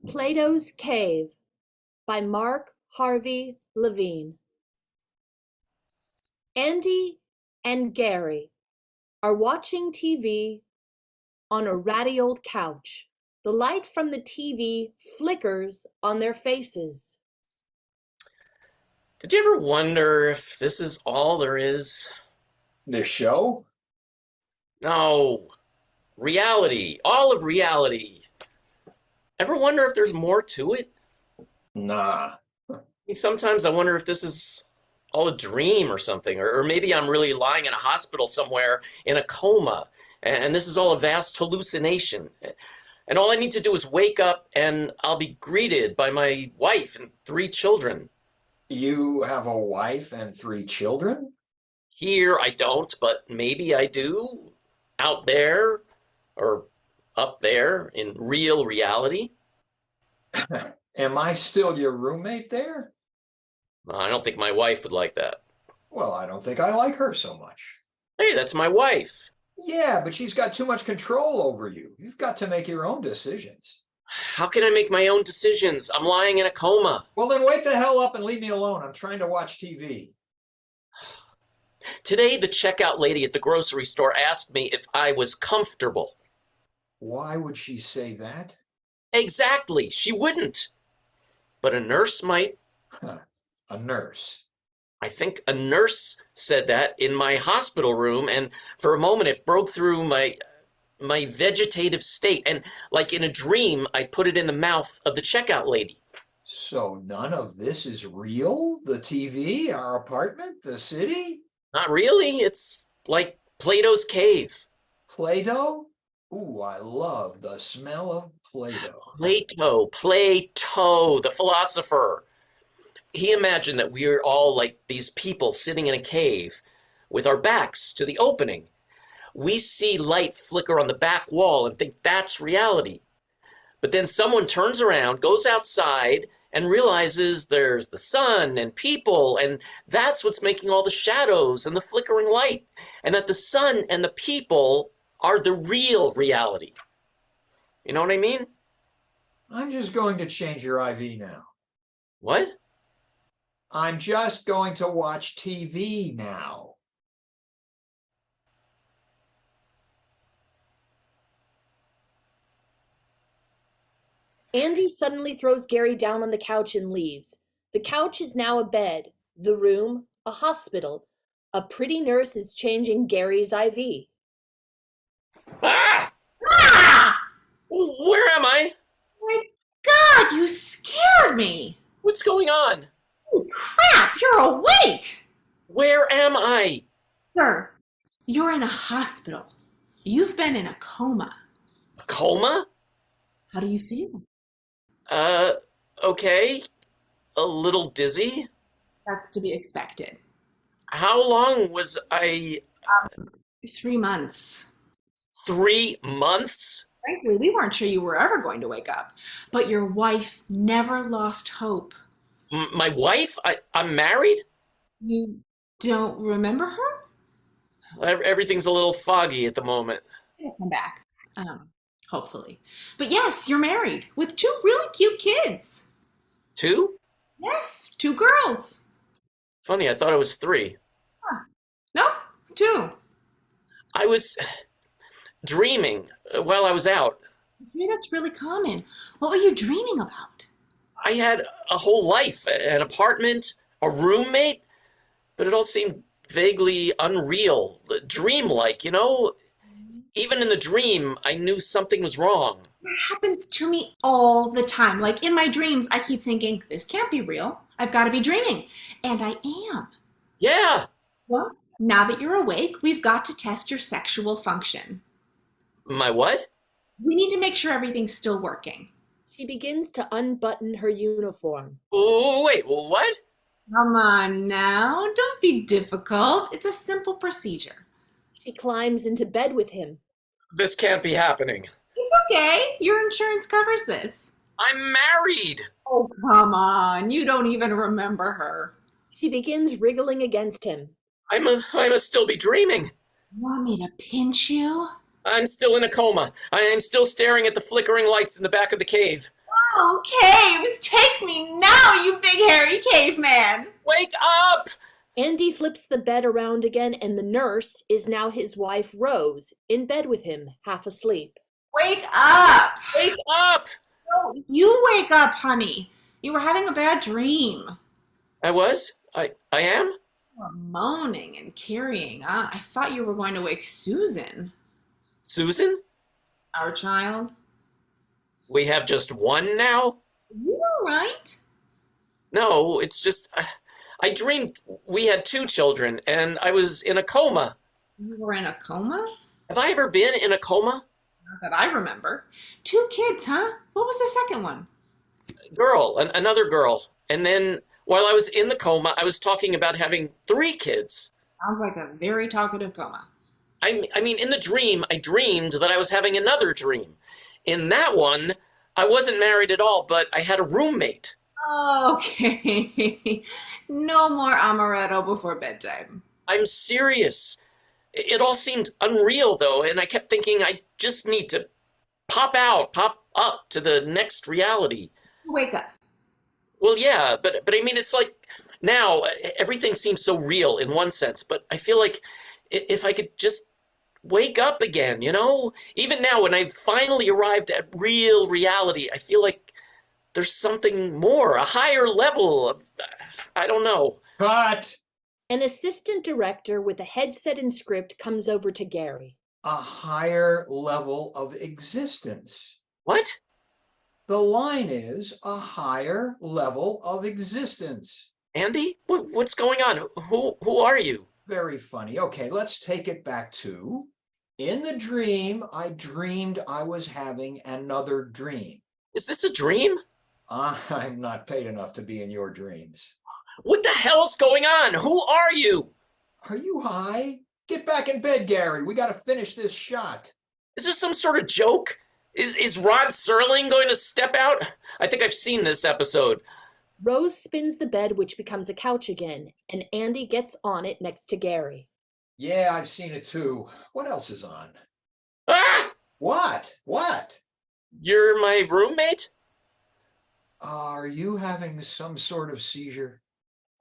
Plato's Cave by Harvey Levine. Andy and Gary are watching TV on a ratty old couch. The light from the TV flickers on their faces. Did you ever wonder if this is all there is? The show? No. Reality. All of reality. Ever wonder if there's more to it? Nah. Sometimes I wonder if this is all a dream or something, or maybe I'm really lying in a hospital somewhere in a coma, and this is all a vast hallucination. And all I need to do is wake up, and I'll be greeted by my wife and 3 children. You have a wife and 3 children? Here I don't, but maybe I do. Out there, or up there, in real reality. Am I still your roommate there? I don't think my wife would like that. Well, I don't think I like her so much. Hey, that's my wife. Yeah, but she's got too much control over you. You've got to make your own decisions. How can I make my own decisions? I'm lying in a coma. Well, then wake the hell up and leave me alone. I'm trying to watch TV. Today, the checkout lady at the grocery store asked me if I was comfortable. Why would she say that? Exactly, she wouldn't. But a nurse might. A nurse. I think a nurse said that in my hospital room, and for a moment it broke through my vegetative state, and like in a dream, I put it in the mouth of the checkout lady. So none of this is real? The TV, our apartment, the city? Not really. It's like Plato's cave. Plato? Ooh, I love the smell of Plato. Plato, the philosopher. He imagined that we are all like these people sitting in a cave with our backs to the opening. We see light flicker on the back wall and think that's reality. But then someone turns around, goes outside, and realizes there's the sun and people, and that's what's making all the shadows and the flickering light, and that the sun and the people are the real reality. You know what I mean? I'm just going to change your IV now. What? I'm just going to watch TV now. Andy suddenly throws Gary down on the couch and leaves. The couch is now a bed, the room, a hospital. A pretty nurse is changing Gary's IV. Ah! Ah! Where am I? My God, you scared me. What's going on? Holy crap, you're awake. Where am I? Sir, you're in a hospital. You've been in a coma. A coma? How do you feel? Okay. A little dizzy. That's to be expected. How long was I? 3 months. 3 months? Frankly, we weren't sure you were ever going to wake up, but your wife never lost hope. My wife? I'm married? You don't remember her? Everything's a little foggy at the moment. It'll come back, hopefully. But yes, you're married with 2 really cute kids. 2? Yes, 2 girls. Funny, I thought it was 3. Huh. Nope, 2. I was dreaming while I was out. Yeah, that's really common. What were you dreaming about? I had a whole life, an apartment, a roommate, but it all seemed vaguely unreal, dreamlike, you know? Even in the dream, I knew something was wrong. That happens to me all the time. Like in my dreams, I keep thinking, this can't be real. I've got to be dreaming. And I am. Yeah. Well, now that you're awake, we've got to test your sexual function. My what? We need to make sure everything's still working. She begins to unbutton her uniform. Oh, wait, what? Come on now, don't be difficult. It's a simple procedure. She climbs into bed with him. This can't be happening. It's okay. Your insurance covers this. I'm married. Oh, come on. You don't even remember her. She begins wriggling against him. I must still be dreaming. Want me to pinch you? I'm still in a coma. I am still staring at the flickering lights in the back of the cave. Oh, caves, take me now, you big hairy caveman. Wake up! Andy flips the bed around again, and the nurse is now his wife, Rose, in bed with him, half asleep. Wake up. Wake up! No, you wake up, honey. You were having a bad dream. I was? I am? You were moaning and carrying on. I thought you were going to wake Susan. Susan? Our child. We have just one now? You all right? No, it's just... I dreamed we had two children, and I was in a coma. You were in a coma? Have I ever been in a coma? Not that I remember. 2 kids, huh? What was the second one? Girl, another girl. And then while I was in the coma, I was talking about having 3 kids. Sounds like a very talkative coma. I mean, in the dream, I dreamed that I was having another dream. In that one, I wasn't married at all, but I had a roommate. Okay. No more amaretto before bedtime. I'm serious. It all seemed unreal, though, and I kept thinking I just need to pop up to the next reality. Wake up. Well, yeah, but I mean, it's like now everything seems so real in one sense, but I feel like if I could just wake up again, you know? Even now, when I've finally arrived at real reality, I feel like there's something more, a higher level of, I don't know. Cut! An assistant director with a headset and script comes over to Gary. A higher level of existence. What? The line is a higher level of existence. Andy? What's going on? Who are you? Very funny. Okay, let's take it back to, in the dream, I dreamed I was having another dream. Is this a dream? I'm not paid enough to be in your dreams. What the hell's going on? Who are you? Are you high? Get back in bed, Gary. We got to finish this shot. Is this some sort of joke? Is Rod Serling going to step out? I think I've seen this episode. Rose spins the bed, which becomes a couch again, and Andy gets on it next to Gary. Yeah, I've seen it too. What else is on? Ah! What? You're my roommate? Are you having some sort of seizure?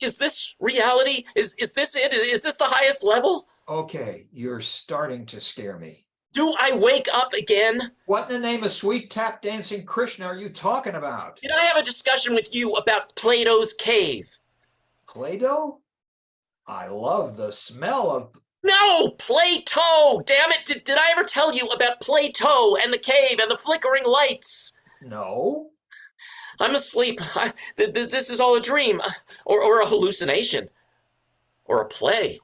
Is this reality? Is this it? Is this the highest level? Okay, you're starting to scare me. Do I wake up again? What in the name of sweet tap dancing Krishna are you talking about? Did I have a discussion with you about Plato's cave? Play-Doh? I love the smell of... No, Plato! Damn it! Did I ever tell you about Plato and the cave and the flickering lights? No. I'm asleep. This is all a dream, or a hallucination, or a play.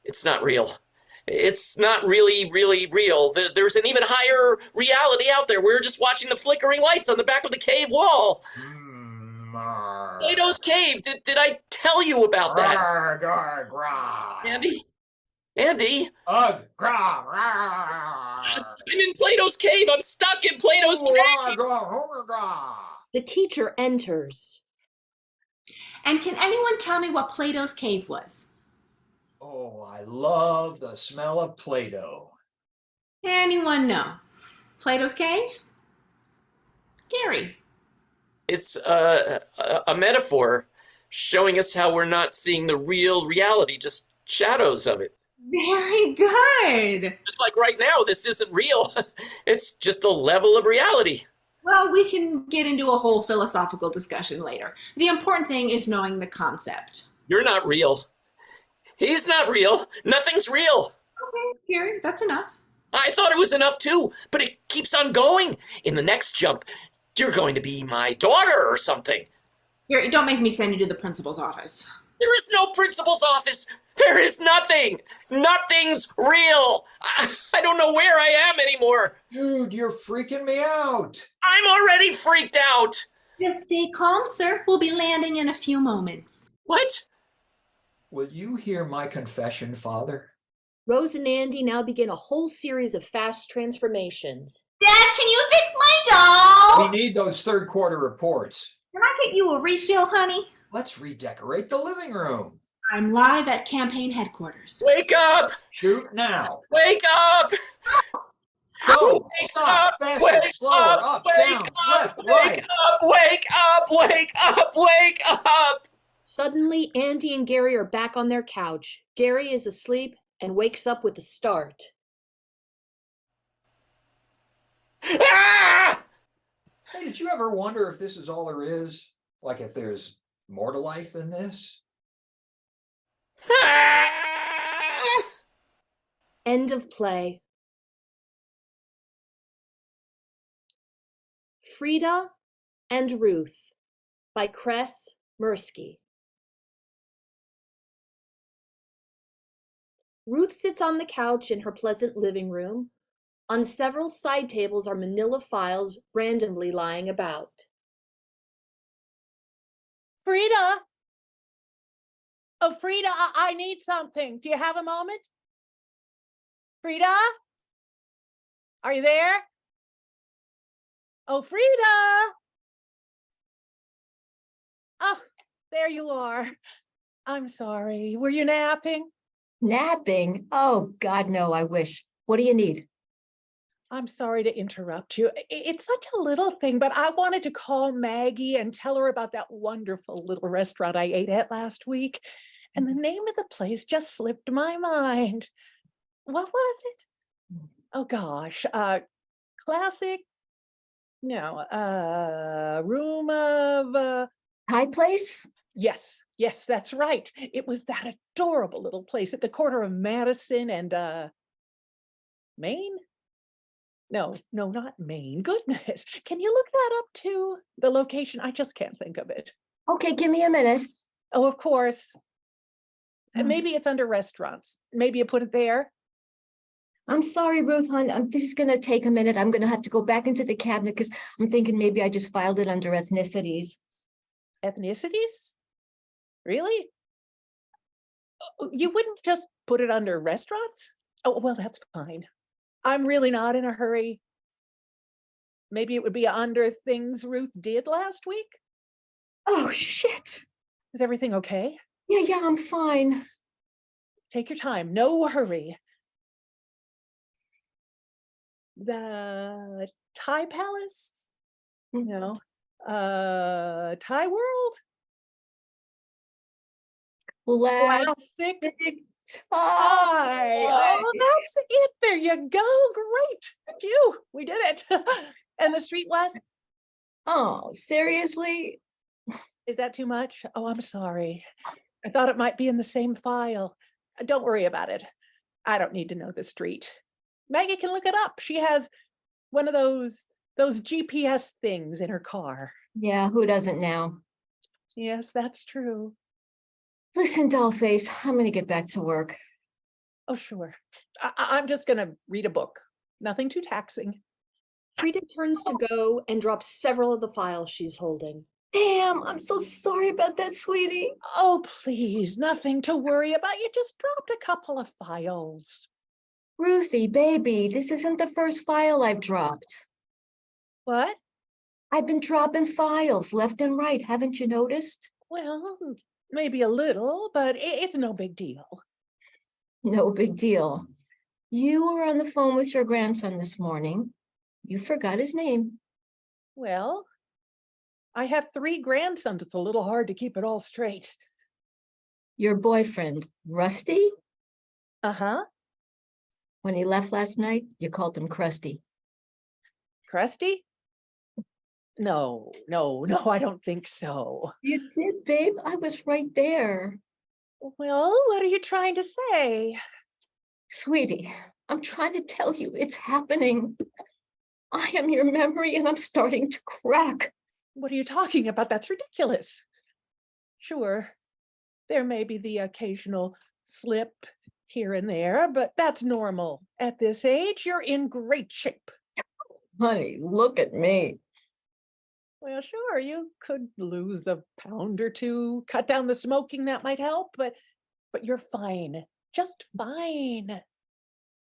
It's not real. It's not really real. There's an even higher reality out there. We're just watching the flickering lights on the back of the cave wall. Plato's cave. Did I tell you about that? Andy? Ugh, I'm in Plato's cave. I'm stuck in Plato's cave. The teacher enters. And can anyone tell me what Plato's cave was? Oh, I love the smell of Play-Doh. Anyone know? Plato's cave? Gary. It's a metaphor showing us how we're not seeing the real reality, just shadows of it. Very good. Just like right now, this isn't real. It's just a level of reality. Well, we can get into a whole philosophical discussion later. The important thing is knowing the concept. You're not real. He's not real. Nothing's real. Okay, Gary, that's enough. I thought it was enough too, but it keeps on going. In the next jump, you're going to be my daughter or something. Gary, don't make me send you to the principal's office. There is no principal's office. There is nothing. Nothing's real. I don't know where I am anymore. Dude, you're freaking me out. I'm already freaked out. Just stay calm, sir. We'll be landing in a few moments. What? Will you hear my confession, Father? Rose and Andy now begin a whole series of fast transformations. Dad, can you fix my doll? We need those third quarter reports. Can I get you a refill, honey? Let's redecorate the living room. I'm live at campaign headquarters. Wake up! Shoot now. Wake up! Go! Wake Stop! up! Faster! Wake Slower! Up! Wake Down! up! Left! Wake Wake up! Wake up! Wake up! Suddenly, Andy and Gary are back on their couch. Gary is asleep and wakes up with a start. Ah! Hey, did you ever wonder if this is all there is? Like if there's more to life than this? Ah! End of play. Frida and Ruth by Cress Mirsky. Ruth sits on the couch in her pleasant living room. On several side tables are manila files randomly lying about. Frida! Oh, Frida, I need something. Do you have a moment? Frida? Are you there? Oh, Frida! Oh, there you are. I'm sorry. Were you napping? Napping? Oh, God, no, I wish. What do you need? I'm sorry to interrupt you. It's such a little thing, but I wanted to call Maggie and tell her about that wonderful little restaurant I ate at last week. And the name of the place just slipped my mind. What was it? Oh, gosh. Classic? No. Room of... Thai place? Yes, that's right. It was that adorable little place at the corner of Madison and Maine? No, not Maine. Goodness. Can you look that up too? The location, I just can't think of it. Okay, give me a minute. Oh, of course. Maybe it's under restaurants. Maybe you put it there. I'm sorry, Ruth, hon. This is going to take a minute. I'm going to have to go back into the cabinet because I'm thinking maybe I just filed it under ethnicities. Ethnicities? Really? You wouldn't just put it under restaurants? Oh, well, that's fine. I'm really not in a hurry. Maybe it would be under things Ruth did last week. Oh, shit. Is everything okay? Yeah, I'm fine. Take your time. No hurry. The Thai Palace? No. Thai World? Classic Thai. Oh, that's it. There you go. Great. Phew, we did it. And the street was? Oh, seriously? Is that too much? Oh, I'm sorry. I thought it might be in the same file. Don't worry about it. I don't need to know the street. Maggie can look it up. She has one of those GPS things in her car. Yeah, who doesn't now? Yes, that's true. Listen, dollface, I'm going to get back to work. Oh, sure. I'm just going to read a book. Nothing too taxing. Frida turns to go and drops several of the files she's holding. Damn, I'm so sorry about that, sweetie. Oh, please, nothing to worry about. You just dropped a couple of files. Ruthie, baby, this isn't the first file I've dropped. What? I've been dropping files left and right. Haven't you noticed? Well, maybe a little, but it's no big deal. No big deal. You were on the phone with your grandson this morning. You forgot his name. Well, I have 3 grandsons. It's a little hard to keep it all straight. Your boyfriend, Rusty? Uh-huh. When he left last night, you called him Krusty. Krusty? No, I don't think so. You did, babe. I was right there. Well, what are you trying to say? Sweetie, I'm trying to tell you it's happening. I am your memory and I'm starting to crack. What are you talking about? That's ridiculous. Sure, there may be the occasional slip here and there, but that's normal. At this age, you're in great shape. Honey, look at me. Well, sure, you could lose a pound or 2, cut down the smoking, that might help, but you're fine, just fine.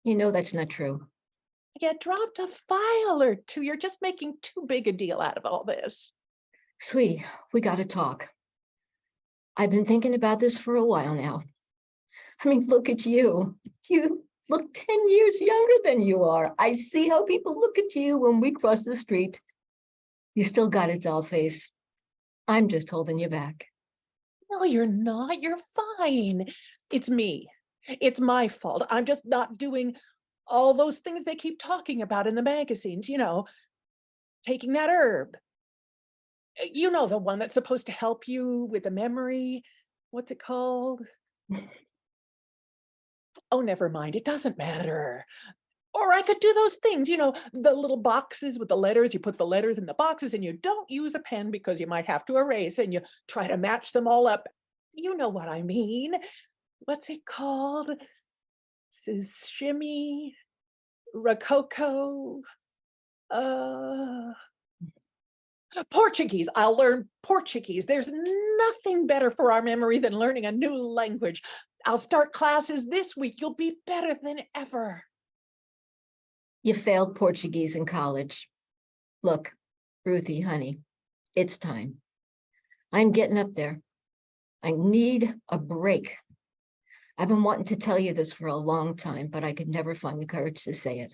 You know that's not true. You dropped a file or 2. You're just making too big a deal out of all this. Sweetie, we got to talk. I've been thinking about this for a while now. I mean, look at you. You look 10 years younger than you are. I see how people look at you when we cross the street. You still got a doll face. I'm just holding you back. No, you're not. You're fine. It's me. It's my fault. I'm just not doing all those things they keep talking about in the magazines, taking that herb. You know, the one that's supposed to help you with the memory. What's it called? Oh, never mind. It doesn't matter. Or I could do those things, the little boxes with the letters. You put the letters in the boxes and you don't use a pen because you might have to erase, and you try to match them all up. You know what I mean. What's it called? Shimmy, Rococo, Portuguese. I'll learn Portuguese. There's nothing better for our memory than learning a new language. I'll start classes this week. You'll be better than ever. You failed Portuguese in college. Look, Ruthie, honey, it's time. I'm getting up there. I need a break. I've been wanting to tell you this for a long time, but I could never find the courage to say it.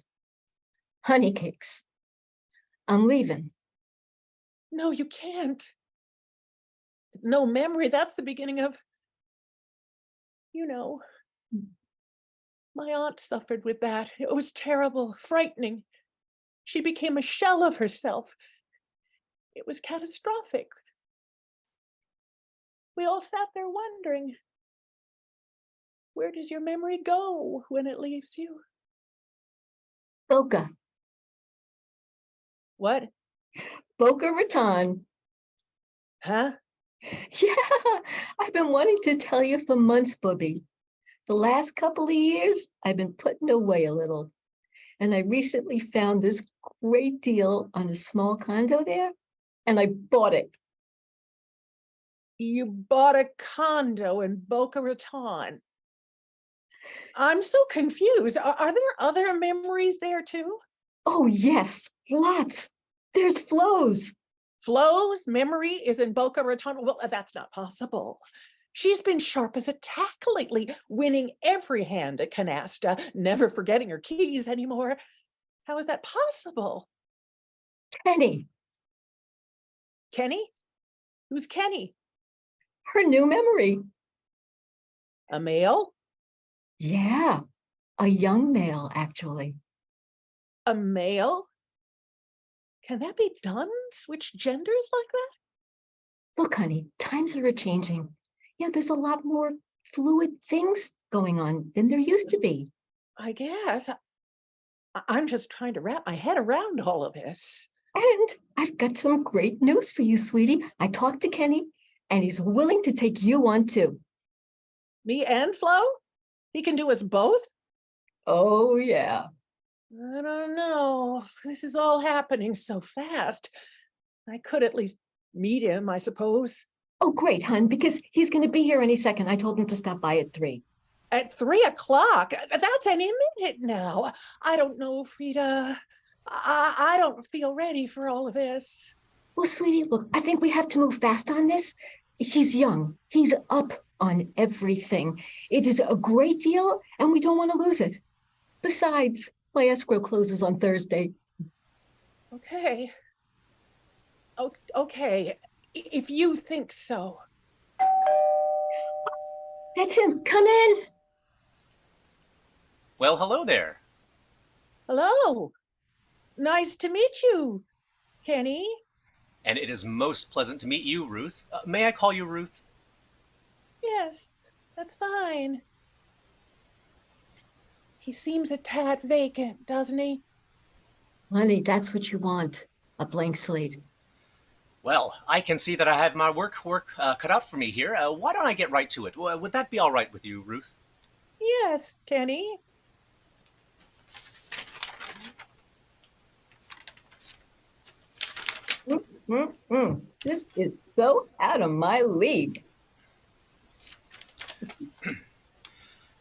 Honey cakes. I'm leaving. No, you can't. No memory. That's the beginning of, my aunt suffered with that. It was terrible, frightening. She became a shell of herself. It was catastrophic. We all sat there wondering, where does your memory go when it leaves you? Boca. What? Boca Raton. Huh? Yeah, I've been wanting to tell you for months, Booby. The last couple of years, I've been putting away a little. And I recently found this great deal on a small condo there, and I bought it. You bought a condo in Boca Raton. I'm so confused. Are there other memories there too? Oh, yes, lots. There's Flo's. Flo's memory is in Boca Raton. Well, that's not possible. She's been sharp as a tack lately, winning every hand at canasta, never forgetting her keys anymore. How is that possible? Kenny. Kenny? Who's Kenny? Her new memory. A male? Yeah, a young male, actually. A male? Can that be done? Switch genders like that? Look, honey, times are changing. Yeah, there's a lot more fluid things going on than there used to be. I guess. I'm just trying to wrap my head around all of this. And I've got some great news for you, sweetie. I talked to Kenny, and he's willing to take you on too. Me and Flo? He can do us both? Oh, yeah. I don't know. This is all happening so fast. I could at least meet him, I suppose. Oh, great, hon, because he's going to be here any second. I told him to stop by at 3. At 3:00? That's any minute now. I don't know, Frida. I don't feel ready for all of this. Well, sweetie, look, I think we have to move fast on this. He's young. He's up on everything. It is a great deal, and we don't want to lose it. Besides, my escrow closes on Thursday. Okay. Okay, if you think so. That's him. Come in. Well, hello there. Hello. Nice to meet you, Kenny. And it is most pleasant to meet you, Ruth. May I call you Ruth? Yes, that's fine. He seems a tad vacant, doesn't he? Honey, that's what you want. A blank slate. Well, I can see that I have my work cut out for me here. Why don't I get right to it? Would that be all right with you, Ruth? Yes, Kenny. This is so out of my league.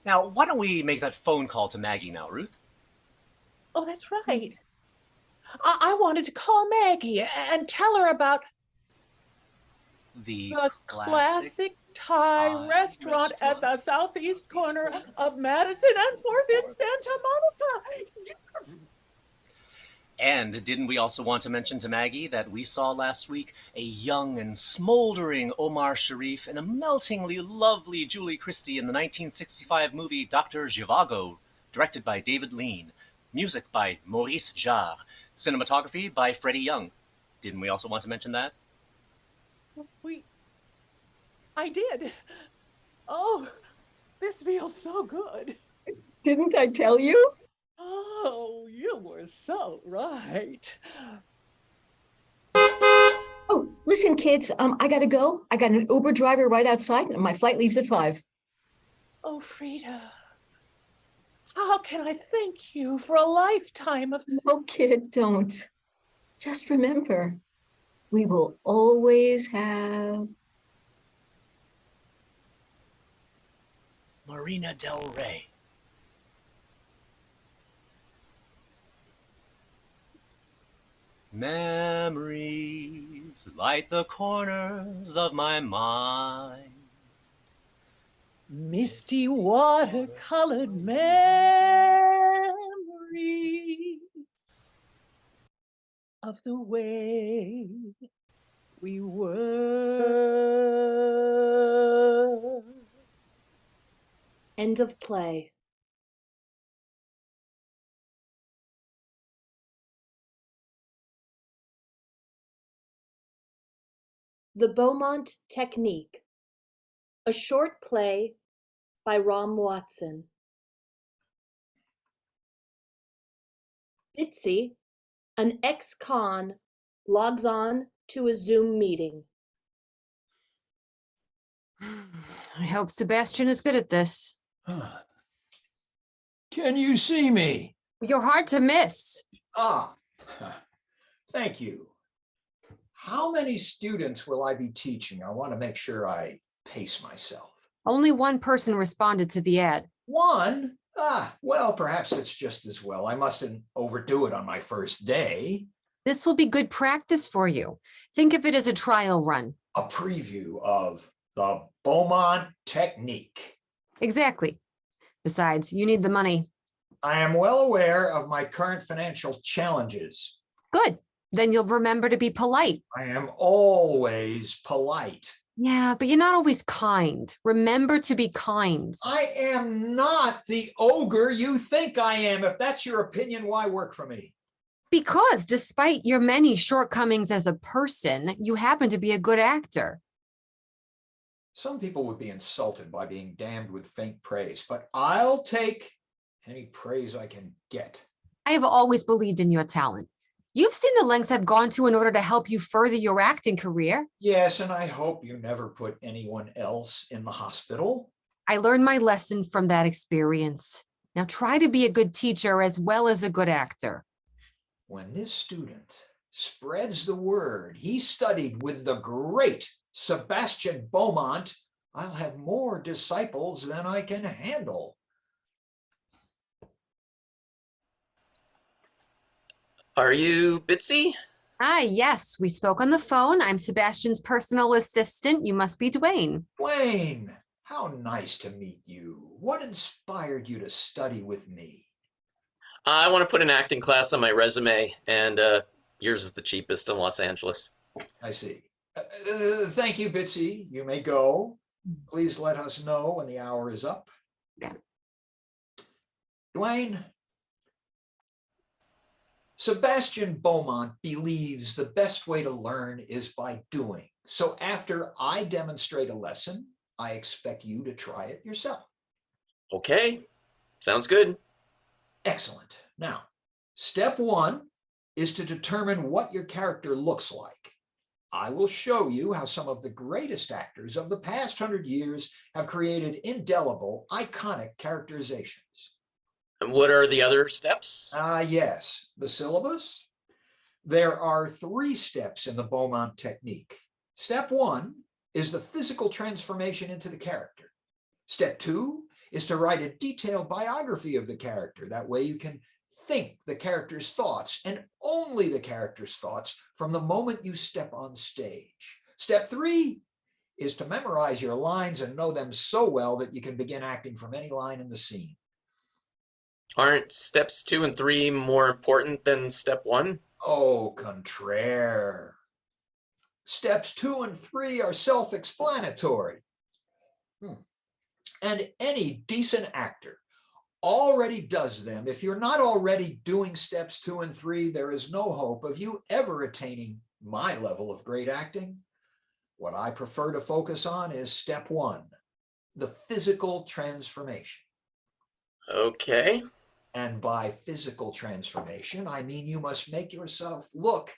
Now, why don't we make that phone call to Maggie now, Ruth? Oh, that's right. I wanted to call Maggie and tell her about The classic Thai restaurant at the southeast corner of Madison and 4th in Santa Monica. Yes. And didn't we also want to mention to Maggie that we saw last week a young and smoldering Omar Sharif and a meltingly lovely Julie Christie in the 1965 movie Dr. Zhivago, directed by David Lean, music by Maurice Jarre, cinematography by Freddie Young. Didn't we also want to mention that? I did. Oh, this feels so good. Didn't I tell you? Oh, you were so right. Oh, listen, kids, I gotta go. I got an Uber driver right outside, and my flight leaves at 5. Oh, Frida, how can I thank you for a lifetime of... No, kid, don't. Just remember, we will always have... Marina Del Rey. Memories light the corners of my mind. Misty watercolored memories of the way we were. End of play. The Beaumont Technique, a short play by Rom Watson. Bitsy, an ex-con, logs on to a Zoom meeting. I hope Sebastian is good at this. Can you see me? You're hard to miss. Ah, thank you. How many students will I be teaching? I want to make sure I pace myself. Only one person responded to the ad. One? Ah, well, perhaps it's just as well. I mustn't overdo it on my first day. This will be good practice for you. Think of it as a trial run. A preview of the Beaumont Technique. Exactly. Besides, you need the money. I am well aware of my current financial challenges. Good. Then you'll remember to be polite. I am always polite. Yeah, but you're not always kind. Remember to be kind. I am not the ogre you think I am. If that's your opinion, why work for me? Because despite your many shortcomings as a person, you happen to be a good actor. Some people would be insulted by being damned with faint praise, but I'll take any praise I can get. I have always believed in your talent. You've seen the lengths I've gone to in order to help you further your acting career. Yes, and I hope you never put anyone else in the hospital. I learned my lesson from that experience. Now try to be a good teacher as well as a good actor. When this student spreads the word he studied with the great Sebastian Beaumont, I'll have more disciples than I can handle. Are you Bitsy? Ah, yes, we spoke on the phone. I'm Sebastian's personal assistant. You must be Dwayne. Dwayne, how nice to meet you. What inspired you to study with me? I want to put an acting class on my resume, and yours is the cheapest in Los Angeles. I see. Thank you, Bitsy. You may go. Please let us know when the hour is up. Yeah. Dwayne, Sebastian Beaumont believes the best way to learn is by doing. So after I demonstrate a lesson, I expect you to try it yourself. Okay, sounds good. Excellent. Now, step one is to determine what your character looks like. I will show you how some of the greatest actors of the past 100 years have created indelible, iconic characterizations. And what are the other steps? Yes, the syllabus. There are 3 steps in the Beaumont technique. Step 1 is the physical transformation into the character. Step 2 is to write a detailed biography of the character. That way you can think the character's thoughts and only the character's thoughts from the moment you step on stage. Step 3 is to memorize your lines and know them so well that you can begin acting from any line in the scene. Aren't steps 2 and 3 more important than step 1? Au contraire. Steps 2 and 3 are self-explanatory. And any decent actor already does them. If you're not already doing steps 2 and 3, there is no hope of you ever attaining my level of great acting. What I prefer to focus on is step 1, the physical transformation. Okay. And by physical transformation, I mean you must make yourself look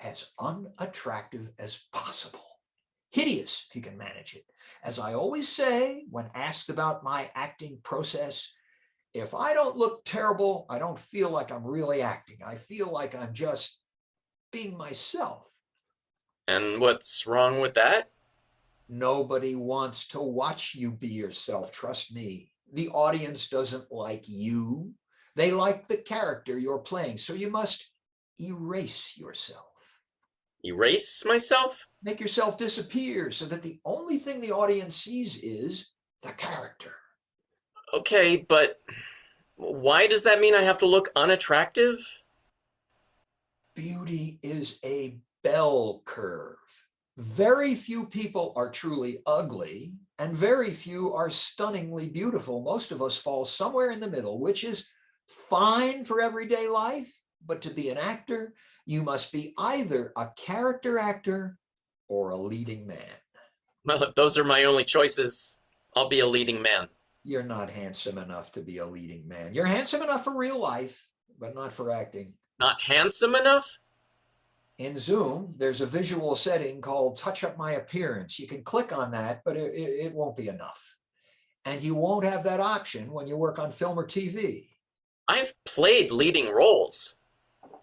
as unattractive as possible. Hideous, if you can manage it. As I always say when asked about my acting process, if I don't look terrible, I don't feel like I'm really acting. I feel like I'm just being myself. And what's wrong with that? Nobody wants to watch you be yourself, trust me. The audience doesn't like you. They like the character you're playing, so you must erase yourself. Erase myself? Make yourself disappear so that the only thing the audience sees is the character. Okay, but why does that mean I have to look unattractive? Beauty is a bell curve. Very few people are truly ugly, and very few are stunningly beautiful. Most of us fall somewhere in the middle, which is fine for everyday life, but to be an actor, you must be either a character actor or a leading man. Well, if those are my only choices, I'll be a leading man. You're not handsome enough to be a leading man. You're handsome enough for real life, but not for acting. Not handsome enough? In Zoom, there's a visual setting called Touch Up My Appearance. You can click on that, but it won't be enough. And you won't have that option when you work on film or TV. I've played leading roles.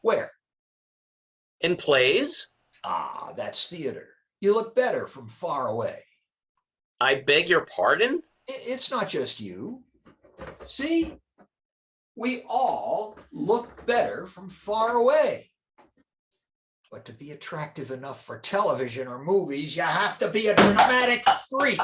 Where? In plays? Ah, that's theater. You look better from far away. I beg your pardon? It's not just you. See? We all look better from far away. But to be attractive enough for television or movies, you have to be a dramatic freak.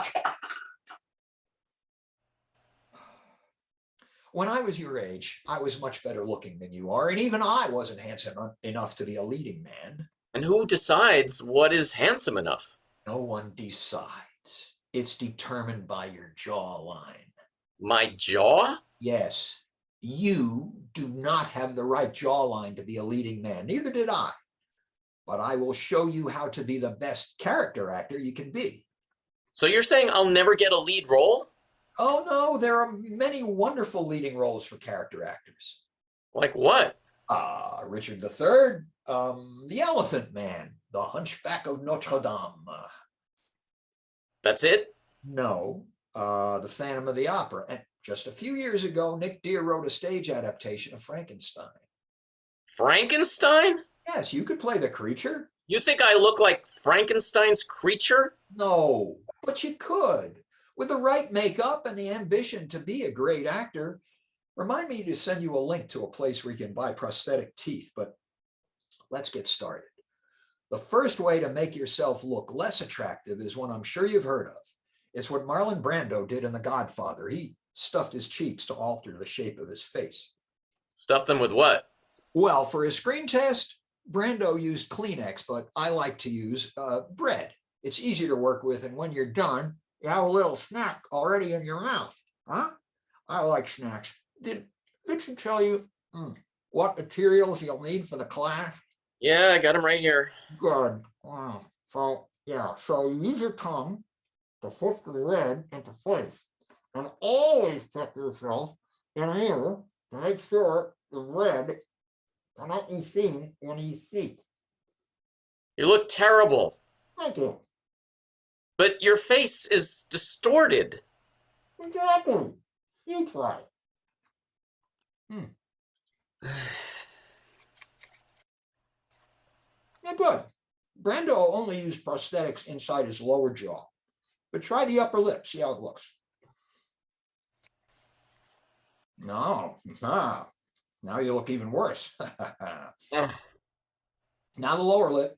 When I was your age, I was much better looking than you are, and even I wasn't handsome enough to be a leading man. And who decides what is handsome enough? No one decides. It's determined by your jawline. My jaw? Yes, you do not have the right jawline to be a leading man. Neither did I. But I will show you how to be the best character actor you can be. So you're saying I'll never get a lead role? Oh, no, there are many wonderful leading roles for character actors. Like what? Richard III, the Elephant Man, the Hunchback of Notre Dame. That's it? No, the Phantom of the Opera. And just a few years ago, Nick Dear wrote a stage adaptation of Frankenstein. Frankenstein? Yes, you could play the creature. You think I look like Frankenstein's creature? No, but you could. With the right makeup and the ambition to be a great actor. Remind me to send you a link to a place where you can buy prosthetic teeth, but let's get started. The first way to make yourself look less attractive is one I'm sure you've heard of. It's what Marlon Brando did in The Godfather. He stuffed his cheeks to alter the shape of his face. Stuff them with what? Well, for his screen test, Brando used Kleenex, but I like to use bread. It's easy to work with, and when you're done, you have a little snack already in your mouth. Huh? I like snacks. Did you tell you what materials you'll need for the class? Yeah, I got them right here. Good. Wow. So you use your tongue to push the red into place. And always check yourself in a mirror to make sure the red cannot be seen when you speak. You look terrible. Thank you. But your face is distorted. Exactly. You try. Yeah, good. Brando only used prosthetics inside his lower jaw, but try the upper lip, see how it looks. No, now you look even worse. Now the lower lip.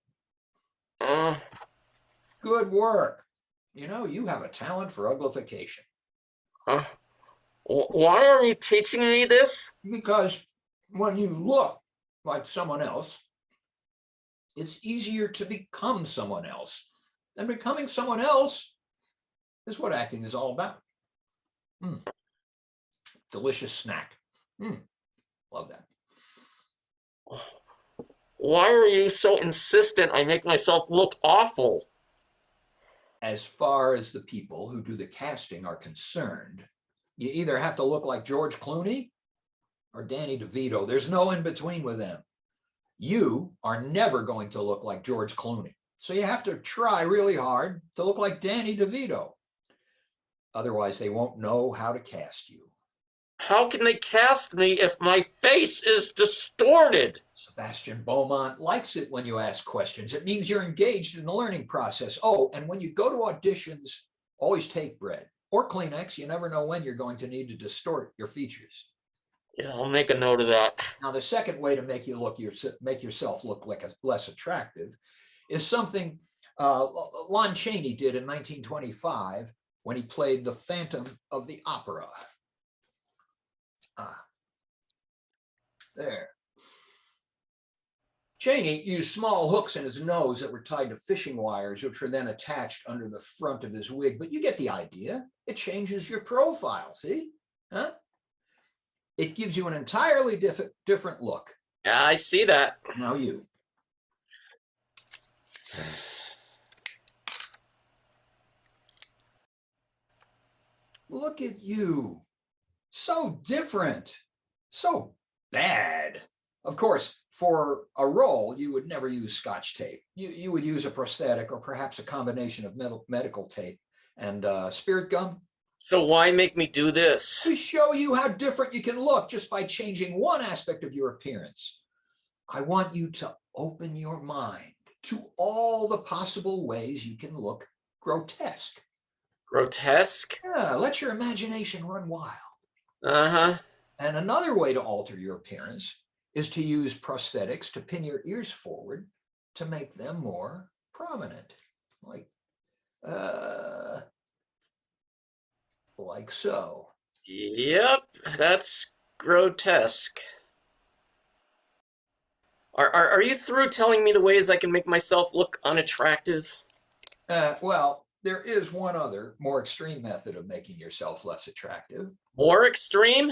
Good work. You know, you have a talent for uglification. Why are you teaching me this? Because when you look like someone else, it's easier to become someone else. And becoming someone else is what acting is all about. Delicious snack. Love that. Why are you so insistent I make myself look awful? As far as the people who do the casting are concerned, you either have to look like George Clooney or Danny DeVito. There's no in between with them. You are never going to look like George Clooney. So you have to try really hard to look like Danny DeVito. Otherwise, they won't know how to cast you. How can they cast me if my face is distorted? Sebastian Beaumont likes it when you ask questions. It means you're engaged in the learning process. Oh, and when you go to auditions, always take bread or Kleenex. You never know when you're going to need to distort your features. Yeah, I'll make a note of that. Now, the second way to make yourself look like less attractive is something Lon Chaney did in 1925 when he played the Phantom of the Opera. There. Chaney used small hooks in his nose that were tied to fishing wires, which were then attached under the front of his wig. But you get the idea. It changes your profile, see? Huh? It gives you an entirely different look. Yeah, I see that. Now you. Look at you. So different. So bad. Of course, for a role, you would never use Scotch tape. You would use a prosthetic or perhaps a combination of medical tape and spirit gum. So why make me do this? To show you how different you can look just by changing one aspect of your appearance. I want you to open your mind to all the possible ways you can look grotesque. Grotesque? Yeah, let your imagination run wild. Uh-huh. And another way to alter your appearance is to use prosthetics to pin your ears forward to make them more prominent. Like so. Yep, that's grotesque. Are you through telling me the ways I can make myself look unattractive? Well, there is one other, more extreme method of making yourself less attractive. More extreme?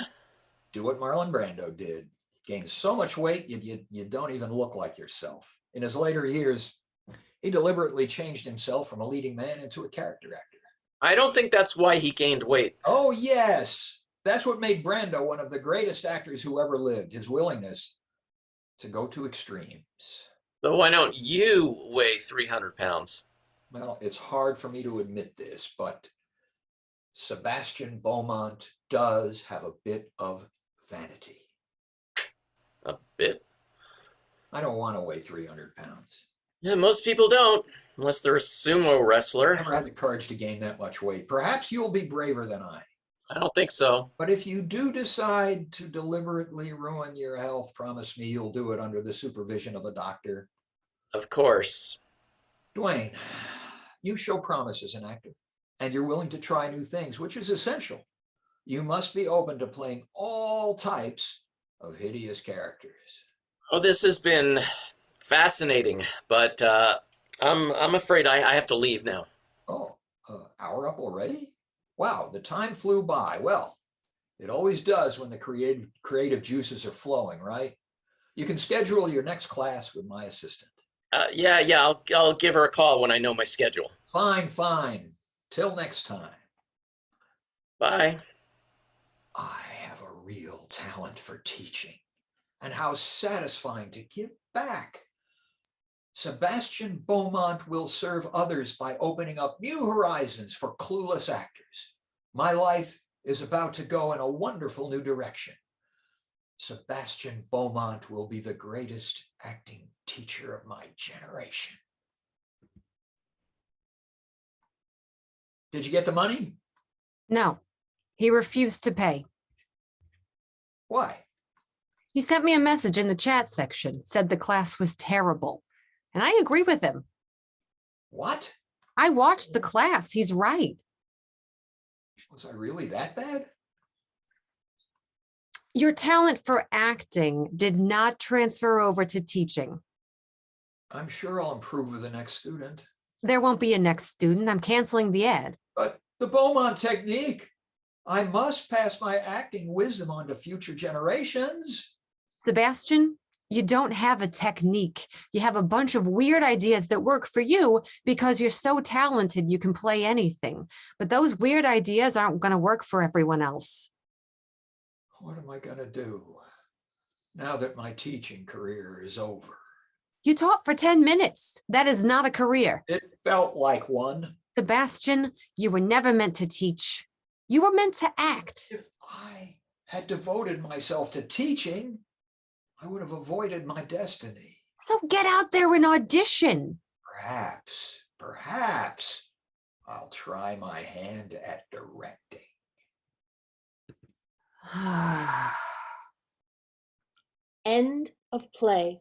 Do what Marlon Brando did. Gain so much weight, you don't even look like yourself. In his later years, he deliberately changed himself from a leading man into a character actor. I don't think that's why he gained weight. Oh, yes. That's what made Brando one of the greatest actors who ever lived, his willingness to go to extremes. So why don't you weigh 300 pounds? Well, it's hard for me to admit this, but Sebastian Beaumont does have a bit of vanity. A bit? I don't want to weigh 300 pounds. Yeah, most people don't, unless they're a sumo wrestler. I never had the courage to gain that much weight. Perhaps you'll be braver than I. I don't think so. But if you do decide to deliberately ruin your health, promise me you'll do it under the supervision of a doctor. Of course. Dwayne, you show promise as an actor, and you're willing to try new things, which is essential. You must be open to playing all types of hideous characters. Oh, this has been fascinating, but I'm afraid I have to leave now. Oh, hour up already? Wow, the time flew by. Well, it always does when the creative juices are flowing, right? You can schedule your next class with my assistant. Yeah, I'll give her a call when I know my schedule. Fine. Till next time. Bye. I have a real talent for teaching, and how satisfying to give back. Sebastian Beaumont will serve others by opening up new horizons for clueless actors. My life is about to go in a wonderful new direction. Sebastian Beaumont will be the greatest acting teacher of my generation. Did you get the money? No, he refused to pay. Why? He sent me a message in the chat section, said the class was terrible. And I agree with him. What? I watched the class. He's right. Was I really that bad? Your talent for acting did not transfer over to teaching. I'm sure I'll improve with the next student. There won't be a next student. I'm canceling the ad. But the Beaumont technique, I must pass my acting wisdom on to future generations. Sebastian, you don't have a technique. You have a bunch of weird ideas that work for you because you're so talented you can play anything. But those weird ideas aren't going to work for everyone else. What am I going to do now that my teaching career is over? You taught for 10 minutes. That is not a career. It felt like one. Sebastian, you were never meant to teach. You were meant to act. If I had devoted myself to teaching, I would have avoided my destiny. So get out there and audition. Perhaps I'll try my hand at directing. End of play.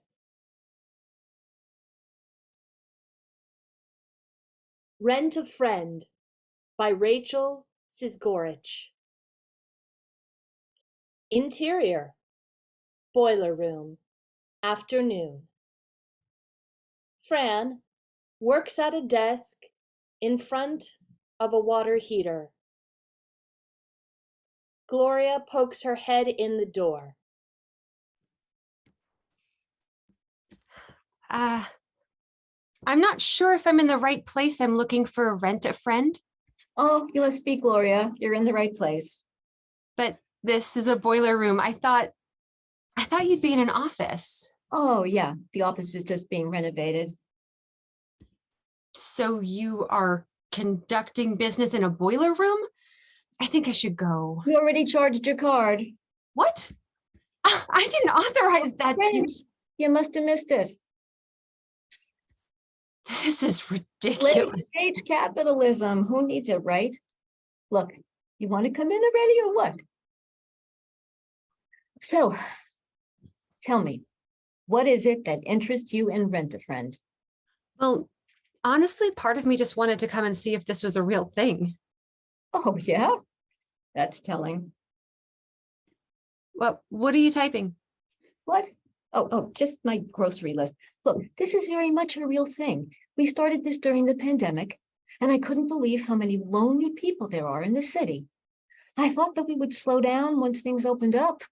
Rent a Friend by Rachael Sizgorich. Interior, boiler room, afternoon. Fran works at a desk in front of a water heater. Gloria pokes her head in the door. I'm not sure if I'm in the right place. I'm looking for a rent-a-friend. Oh, you must be Gloria. You're in the right place. But this is a boiler room. I thought you'd be in an office. Oh, yeah. The office is just being renovated. So you are conducting business in a boiler room? I think I should go. You already charged your card. What? I didn't authorize that. You must have missed it. This is ridiculous. Late-stage capitalism. Who needs it, right? Look, you want to come in already or what? So, tell me, what is it that interests you in Rent-a-Friend? Well, honestly, part of me just wanted to come and see if this was a real thing. Oh, yeah? That's telling. Well, what are you typing? What? Oh, just my grocery list. Look, this is very much a real thing. We started this during the pandemic, and I couldn't believe how many lonely people there are in the city. I thought that we would slow down once things opened up,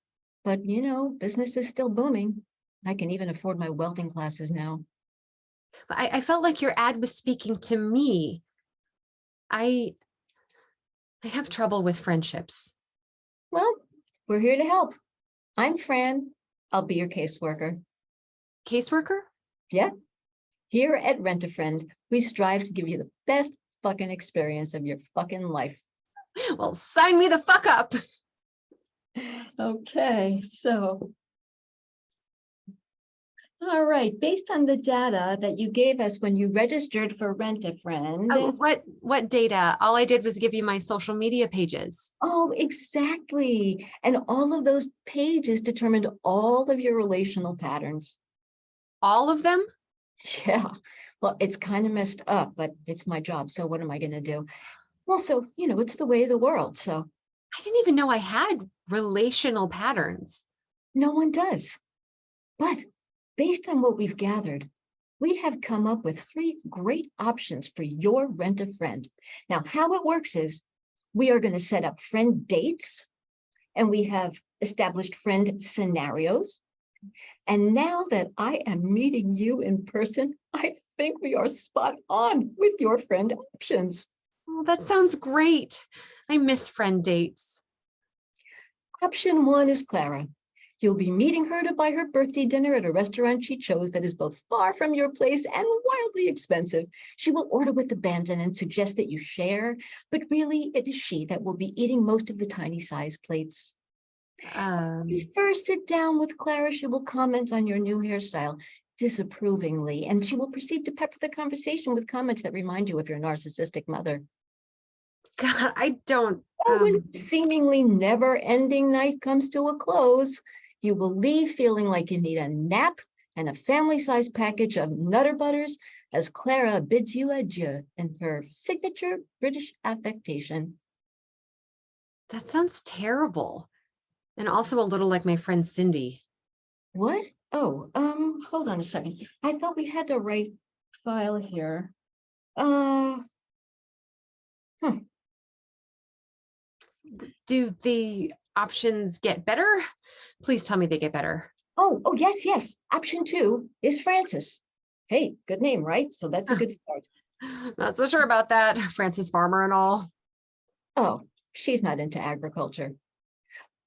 but business is still booming. I can even afford my welding classes now. I felt like your ad was speaking to me. I have trouble with friendships. Well, we're here to help. I'm Fran. I'll be your caseworker. Caseworker? Yeah. Here at Rent-a-Friend, we strive to give you the best fucking experience of your fucking life. Well, sign me the fuck up. Okay, so. All right, based on the data that you gave us when you registered for Rent-a-Friend. What data? All I did was give you my social media pages. Oh, exactly. And all of those pages determined all of your relational patterns. All of them? Yeah, well, it's kind of messed up, but it's my job. So what am I going to do? Also, it's the way of the world. So I didn't even know I had relational patterns. No one does. But based on what we've gathered, we have come up with 3 great options for your Rent-a-Friend. Now, how it works is we are going to set up friend dates, and we have established friend scenarios. And now that I am meeting you in person, I think we are spot on with your friend options. Oh, that sounds great. I miss friend dates. Option 1 is Clara. You'll be meeting her to buy her birthday dinner at a restaurant she chose that is both far from your place and wildly expensive. She will order with abandon and suggest that you share, but really it is she that will be eating most of the tiny size plates. When you first sit down with Clara, she will comment on your new hairstyle disapprovingly, and she will proceed to pepper the conversation with comments that remind you of your narcissistic mother. God, I don't. When a seemingly never-ending night comes to a close, you will leave feeling like you need a nap and a family-sized package of Nutter Butters as Clara bids you adieu in her signature British affectation. That sounds terrible. And also a little like my friend Cindy. What? Oh, hold on a second. I thought we had the right file here. Huh. Do the options get better? Please tell me they get better. Oh, yes. Option 2 is Frances. Hey, good name, right? So that's a good start. Not so sure about that. Francis Farmer and all. Oh, she's not into agriculture,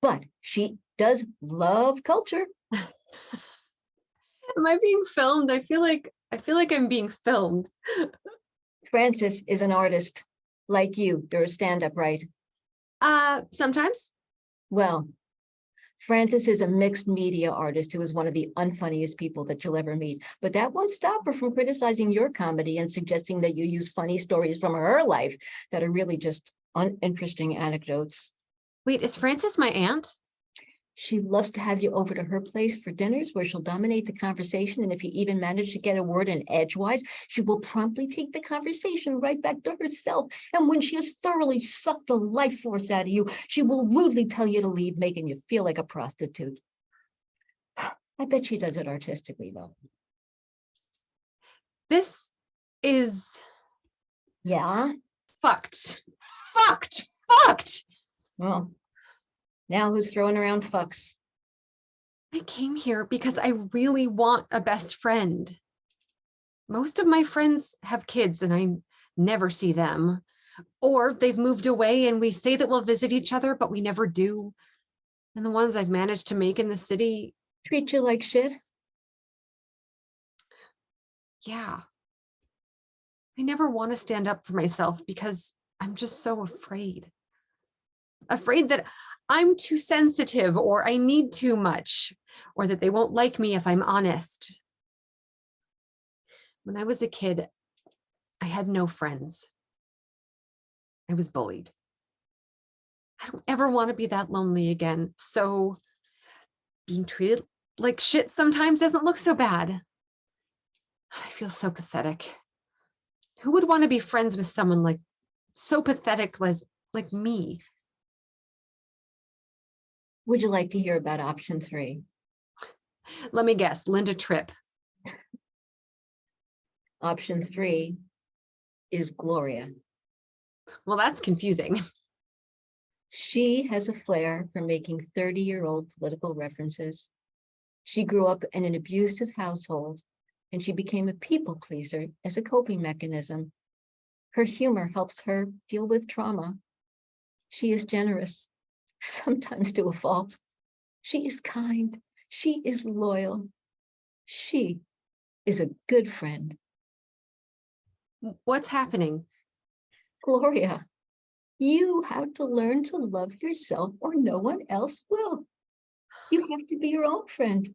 but she does love culture. Am I being filmed? I feel like I'm being filmed. Frances is an artist like you. You're a stand-up, right? Sometimes. Well, Frances is a mixed media artist who is one of the unfunniest people that you'll ever meet. But that won't stop her from criticizing your comedy and suggesting that you use funny stories from her life that are really just uninteresting anecdotes. Wait, is Frances my aunt? She loves to have you over to her place for dinners where she'll dominate the conversation. And if you even manage to get a word in edgewise, she will promptly take the conversation right back to herself. And when she has thoroughly sucked the life force out of you, she will rudely tell you to leave, making you feel like a prostitute. I bet she does it artistically, though. This is... Yeah? Fucked. Well, now who's throwing around fucks? I came here because I really want a best friend. Most of my friends have kids and I never see them. Or they've moved away and we say that we'll visit each other, but we never do. And the ones I've managed to make in the city... Treat you like shit? Yeah. I never want to stand up for myself because I'm just so afraid. Afraid that I'm too sensitive or I need too much or that they won't like me if I'm honest. When I was a kid, I had no friends. I was bullied. I don't ever want to be that lonely again. So being treated like shit sometimes doesn't look so bad. I feel so pathetic. Who would want to be friends with someone like so pathetic like me? Would you like to hear about option 3? Let me guess, Linda Tripp. Option 3 is Gloria. Well, that's confusing. She has a flair for making 30-year-old political references. She grew up in an abusive household, and she became a people pleaser as a coping mechanism. Her humor helps her deal with trauma. She is generous, sometimes to a fault. She is kind. She is loyal. She is a good friend. What's happening? Gloria, you have to learn to love yourself or no one else will. You have to be your own friend.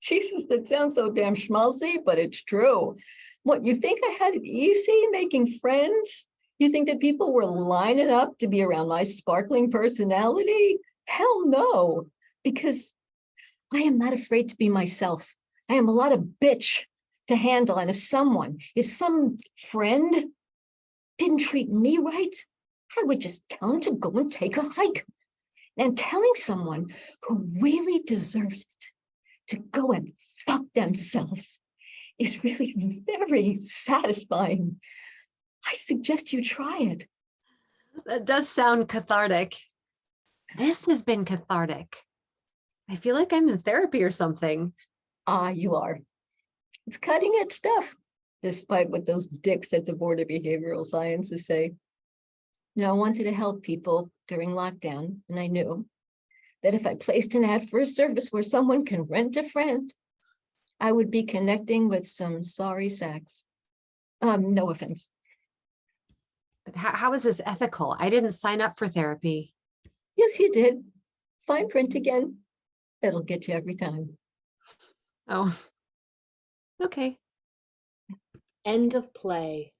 Jesus, that sounds so damn schmaltzy, but it's true. What, you think I had it easy making friends? You think that people were lining up to be around my sparkling personality? Hell no, because I am not afraid to be myself. I am a lot of bitch to handle. And if some friend didn't treat me right, I would just tell him to go and take a hike. And telling someone who really deserves it to go and fuck themselves is really very satisfying. I suggest you try it. That does sound cathartic. This has been cathartic. I feel like I'm in therapy or something. You are. It's cutting edge stuff, despite what those dicks at the Board of Behavioral Sciences say. I wanted to help people during lockdown, and I knew that if I placed an ad for a service where someone can rent a friend, I would be connecting with some sorry sacks. No offense. But how is this ethical? I didn't sign up for therapy. Yes, you did. Fine print again. It'll get you every time. Oh, okay. End of play.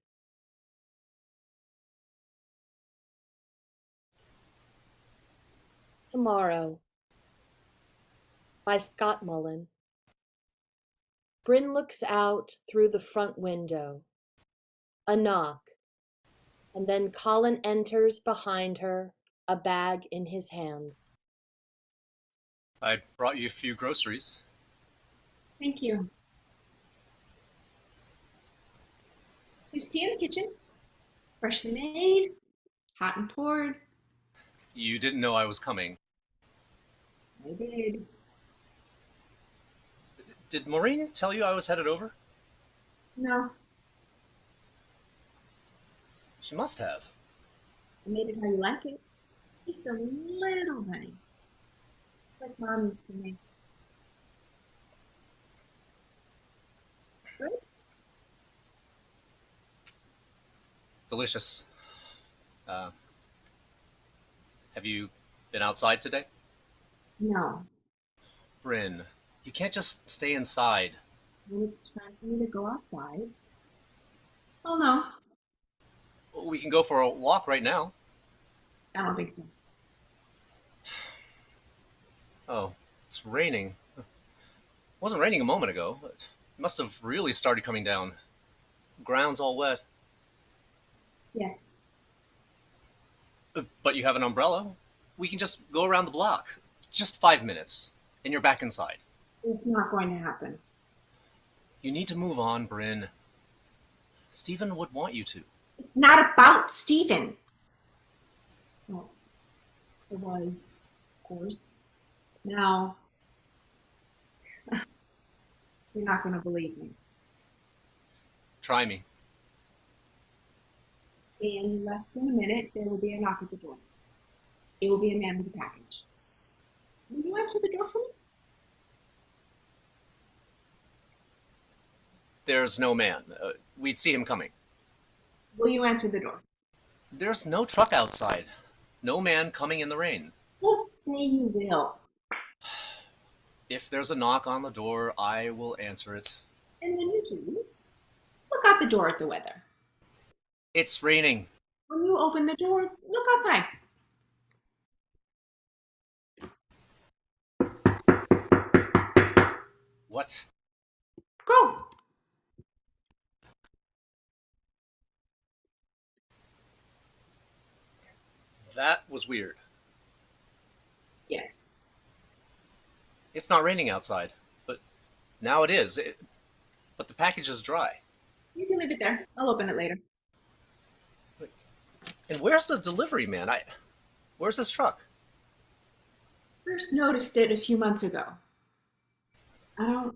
Tomorrow by Scott Mullen. Bryn looks out through the front window. A knock, and then Colin enters behind her a bag in his hands. I brought you a few groceries. Thank you. There's tea in the kitchen. Freshly made, hot and poured. You didn't know I was coming. I did. Did Maureen tell you I was headed over? No, She must have. I made it how you like it. Just a little honey. Like Mom used to make. Good? Delicious. Have you been outside today? No. Bryn, you can't just stay inside. When it's time for me to go outside. Oh no, We can go for a walk right now. I don't think so. Oh, it's raining. It wasn't raining a moment ago. It must have really started coming down. Ground's all wet. Yes. But you have an umbrella. We can just go around the block. Just 5 minutes, and you're back inside. It's not going to happen. You need to move on, Bryn. Stephen would want you to. It's not about Stephen. Well, it was, of course. Now, you're not going to believe me. Try me. In less than a minute, there will be a knock at the door. It will be a man with a package. Will you answer the door for me? There's no man. We'd see him coming. Will you answer the door? There's no truck outside. No man coming in the rain. Just say you will. If there's a knock on the door, I will answer it. And when you do, look out the door at the weather. It's raining. When you open the door, look outside. What? Go. That was weird. Yes. It's not raining outside, but now it is. But the package is dry. You can leave it there. I'll open it later. And where's the delivery man? Where's his truck? First noticed it a few months ago. I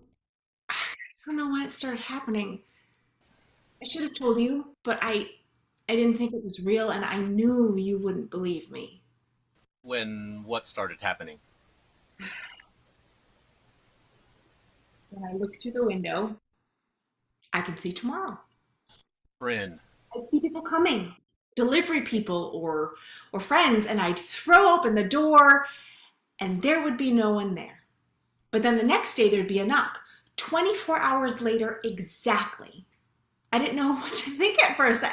don't know when it started happening. I should have told you, but I didn't think it was real, and I knew you wouldn't believe me. When what started happening? When I look through the window, I can see tomorrow. Bryn. I'd see people coming, delivery people or friends, and I'd throw open the door, and there would be no one there. But then the next day there'd be a knock. 24 hours later, exactly. I didn't know what to think at first.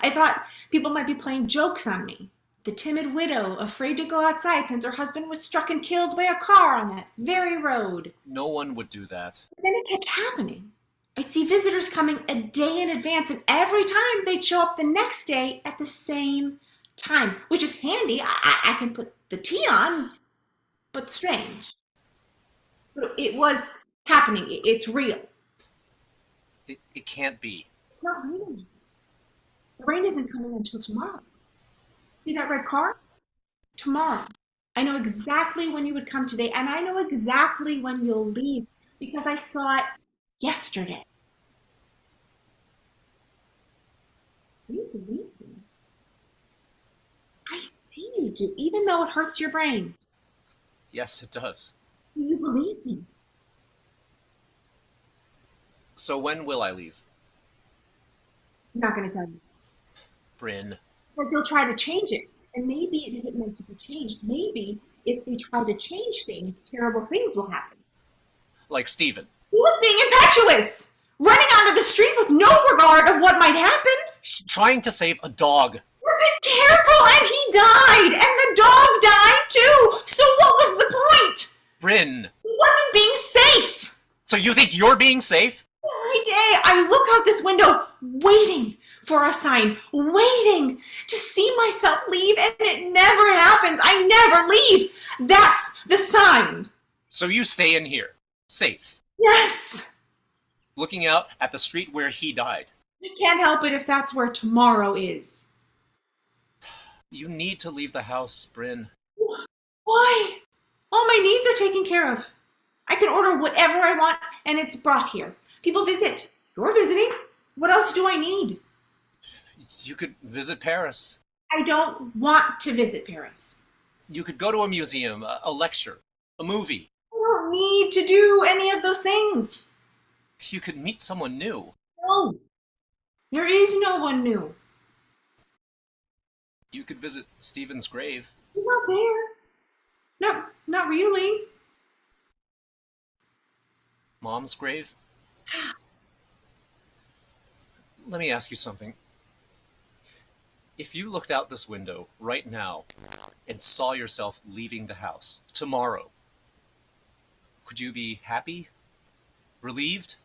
I thought people might be playing jokes on me. The timid widow, afraid to go outside since her husband was struck and killed by a car on that very road. No one would do that. But then it kept happening. I'd see visitors coming a day in advance, and every time they'd show up the next day at the same time, which is handy. I can put the tea on, but strange. But it was happening. It's real. It can't be. It's not raining. The rain isn't coming until tomorrow. See that red car? Tomorrow. I know exactly when you would come today, and I know exactly when you'll leave because I saw it yesterday. You believe me? I see you do, even though it hurts your brain. Yes, it does. You believe me? So when will I leave? I'm not going to tell you. Bryn. Because you'll try to change it. And maybe it isn't meant to be changed. Maybe if we try to change things, terrible things will happen. Like Stephen. He was being impetuous, running onto the street with no regard of what might happen. Trying to save a dog. Wasn't careful, and he died, and the dog died too. So what was the point? Bryn. He wasn't being safe. So you think you're being safe? Every day I look out this window, waiting for a sign, waiting to see myself leave, and it never happens. I never leave. That's the sign. So you stay in here, safe, Yes. looking out at the street where he died. I can't help it if that's where tomorrow is. You need to leave the house, Bryn. Why? All my needs are taken care of. I can order whatever I want, and it's brought here. People visit. You're visiting. What else do I need? You could visit Paris. I don't want to visit Paris. You could go to a museum, a lecture, a movie. I don't need to do any of those things. You could meet someone new. No. There is no one new. You could visit Stephen's grave. He's not there. No, not really. Mom's grave? Let me ask you something. If you looked out this window right now and saw yourself leaving the house tomorrow, would you be happy? Relieved?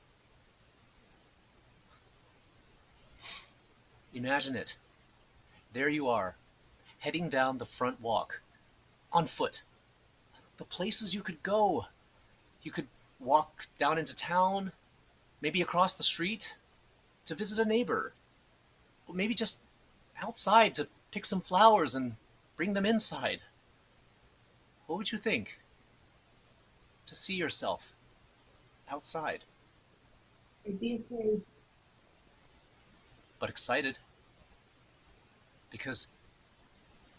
Imagine it. There you are, heading down the front walk, on foot. The places you could go. You could walk down into town, maybe across the street, to visit a neighbor. Or maybe just outside to pick some flowers and bring them inside. What would you think? To see yourself outside. I'd be afraid. But excited. Because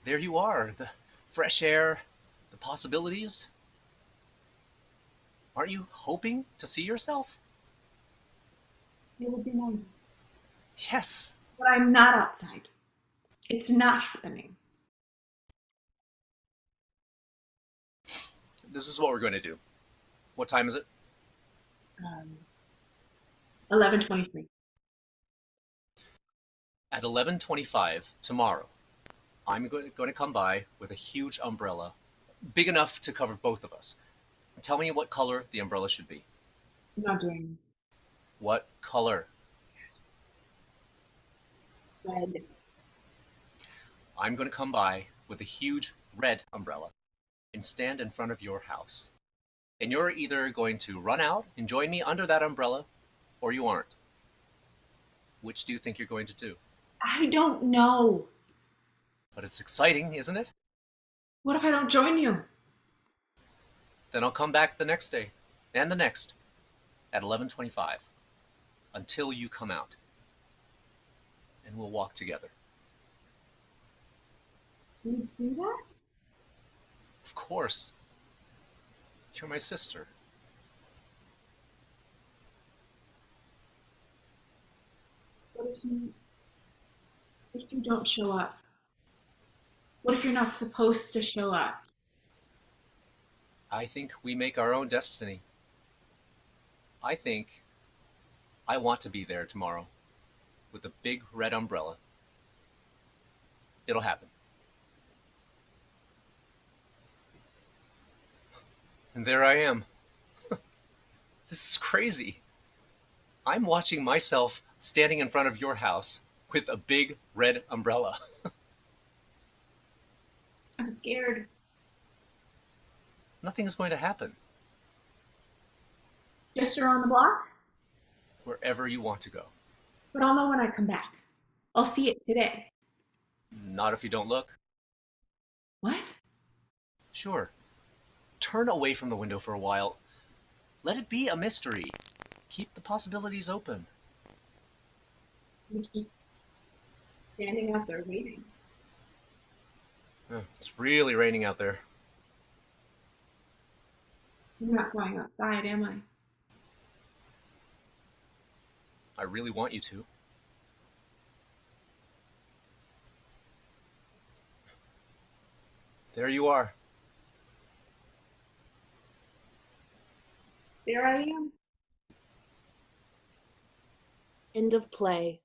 there you are, the fresh air, the possibilities. Aren't you hoping to see yourself? It would be nice. Yes. But I'm not outside. It's not happening. This is what we're going to do. What time is it? 11:23. At 11:25 tomorrow, I'm going to come by with a huge umbrella, big enough to cover both of us. Tell me what color the umbrella should be. I'm not doing this. What color? Red. I'm going to come by with a huge red umbrella and stand in front of your house. And you're either going to run out and join me under that umbrella, or you aren't. Which do you think you're going to do? I don't know. But it's exciting, isn't it? What if I don't join you? Then I'll come back the next day, and the next, at 11:25, until you come out. And we'll walk together. You do that? Of course. You're my sister. What if you don't show up? What if you're not supposed to show up? I think we make our own destiny. I think I want to be there tomorrow with a big red umbrella. It'll happen. And there I am. This is crazy. I'm watching myself standing in front of your house with a big red umbrella. I'm scared. Nothing is going to happen. Just around the block? Wherever you want to go. But I'll know when I come back. I'll see it today. Not if you don't look. What? Sure. Turn away from the window for a while. Let it be a mystery. Keep the possibilities open. You're just standing out there waiting. It's really raining out there. I'm not going outside, am I? I really want you to. There you are. There I am. End of play.